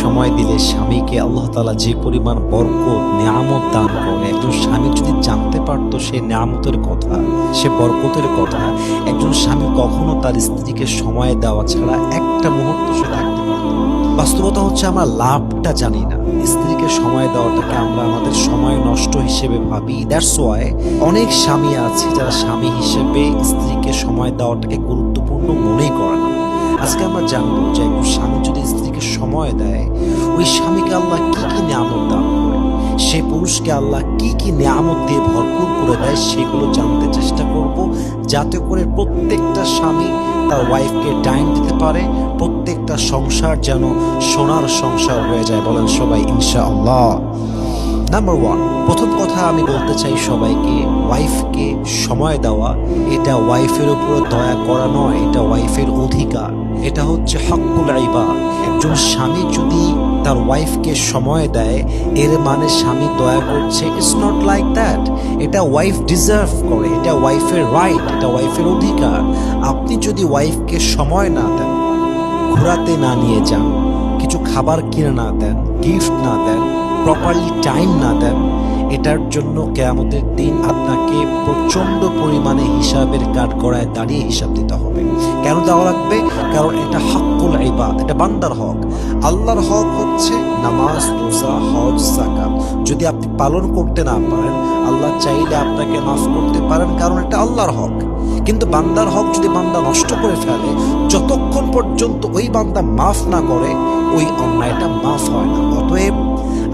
সময় দিলে স্বামীকে আল্লাহ তাআলা যে পরিমাণ বরকত নেয়ামত দান করে, একজন স্বামী যদি জানতে পারতো সে নেয়ামতের কথা, সে বরকতের কথা, একজন স্বামী কখনো তার স্ত্রীকে সময় দেওয়া ছাড়া একটা মুহূর্ত সে থাকতে পারত না। বাস্তবতা হচ্ছে আমরা লাভটা জানি না, স্ত্রীকে সময় দেওয়াটাকে আমরা আমাদের সময় নষ্ট হিসেবে ভাবি। দ্যাটস ওয়াই অনেক স্বামী আছে যারা স্বামী হিসেবে স্ত্রীকে সময় দেওয়াটাকে গুরুত্বপূর্ণ মনেই করে না। আজকে আমরা জানবো যে একজন স্বামী যদি স্ত্রীকে সময় দেয়, ওই স্বামীকে আল্লাহ কি কি নিয়ামত দান করে, সে পুরুষকে আল্লাহ কি কি নিয়ামত দিয়ে ভরপুর করে দেয়, সেগুলো জানতে চেষ্টা করব, যাতে করে প্রত্যেকটা স্বামী তার ওয়াইফকে টাইম দিতে পারে, প্রত্যেকটা সংসার যেন সোনার সংসার হয়ে যায়। বলেন সবাই ইনশাআল্লাহ। নাম্বার 1, প্রথম কথা আমি বলতে চাই সবাইকে, ওয়াইফকে সময় দেওয়া এটা ওয়াইফের উপর দয়া করা নয়, এটা ওয়াইফের অধিকার, এটা হচ্ছে হকুল ইবাদ। একজন স্বামী যদি তার ওয়াইফকে সময় দেয় এর মানে স্বামী দয়া করছে, ইটস নট লাইক দ্যাট। এটা ওয়াইফ ডিজার্ভ করে, এটা ওয়াইফের রাইট, এটা ওয়াইফের অধিকার। আপনি যদি ওয়াইফকে সময় না দেন, ঘোরাতে না নিয়ে যান, কিছু খাবার কিনে না দেন, গিফট না দেন, প্রপারলি টাইম না দেন, এটার জন্য কিয়ামতের দিন আপনাকে প্রচন্ড পরিমাণে হিসাবের কাঠগড়ায় দাঁড়িয়ে হিসাব দিতে হবে। কেন দেওয়া লাগবে? কারণ এটা হকুল ইবাদ, এটা বান্দার হক। আল্লাহর হক হচ্ছে নামাজ, রোজা, হজ, যাকাত। যদি আপনি পালন করতে না পারেন, আল্লাহ চাইলে আপনাকে মাফ করতে পারেন, কারণ এটা আল্লাহর হক। কিন্তু বান্দার হক যদি বান্দা নষ্ট করে ফেলে, যতক্ষণ পর্যন্ত ওই বান্দা মাফ না করে, ওই অন্যায়টা মাফ হয় না। অতএব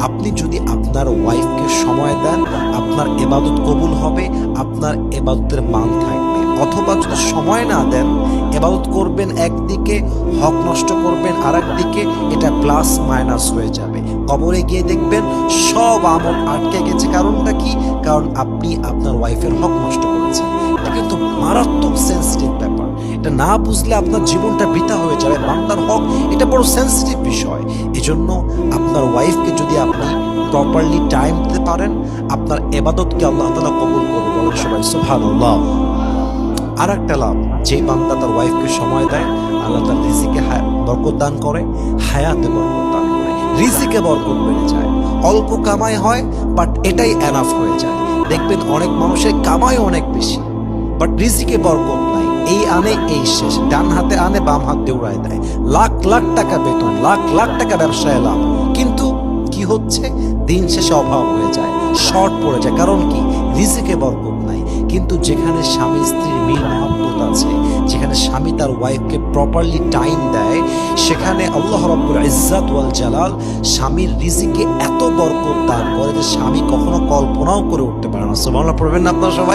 আপনি যদি আপনার ওয়াইফকে সময় দেন, আপনার ইবাদত কবুল হবে, আপনার ইবাদতের মান থাকবে। অথবা যদি সময় না দেন, ইবাদত করবেন একদিকে, হক নষ্ট করবেন আরেকদিকে, এটা প্লাস মাইনাস হয়ে যাবে। কবরে গিয়ে দেখবেন সব আমল আটকে গেছে। কারণটা কি? কারণ আপনি আপনার ওয়াইফের হক নষ্ট করেছেন। এটা কিন্তু মারাত্মক সেন্সিটিভ ব্যাপার, এটা না বুঝলে আপনার জীবনটা বৃথা হয়ে যাবে। বান্দার হক এটা বড় সেন্সিটিভ বিষয়। এজন্য আপনার ওয়াইফকে যদি আপনি প্রপারলি টাইম দিতে পারেন, আপনার ইবাদতকে আল্লাহ তাআলা কবুল করবে। বলেন সবাই সুবহানাল্লাহ। আর একটা লাভ, যে বান্দা তার ওয়াইফকে সময় দেয়, আল্লাহ তার রিজিকে বরকত দান করে, হায়াতে বরকত দান করে, রিজিকে বরকত বেড়ে যায়। অল্প কামাই হয়, বাট এটাই এনাফ হয়ে যায়। দেখবেন অনেক মানুষের কামাই অনেক বেশি, বাট রিজিকে বরকত নাই। এই আনে এই শেষ, ডান হাতে আনে বাম হাত দিয়ে উড়ায় দেয়। লাখ লাখ টাকা বেতন, লাখ লাখ টাকা ব্যবসায় লাভ, কিন্তু কি হচ্ছে? দিন শেষে অভাব হয়ে যায়, শর্ট পড়ে যায়। কারণ কি? রিজিকে বরকত নাই। কিন্তু যেখানে স্বামী স্ত্রীর মিল মহব্বত আছে, যেখানে স্বামী তার ওয়াইফকে প্রপারলি টাইম দেয়, সেখানে আল্লাহ রাব্বুল ইজ্জাত ওয়াল জালাল স্বামীর রিজিকে এত বরকত দান করে যে স্বামী কখনো কল্পনাও করে উঠতে পারে না। সুবহানাল্লাহ পড়বেন না আপনারা সবাই?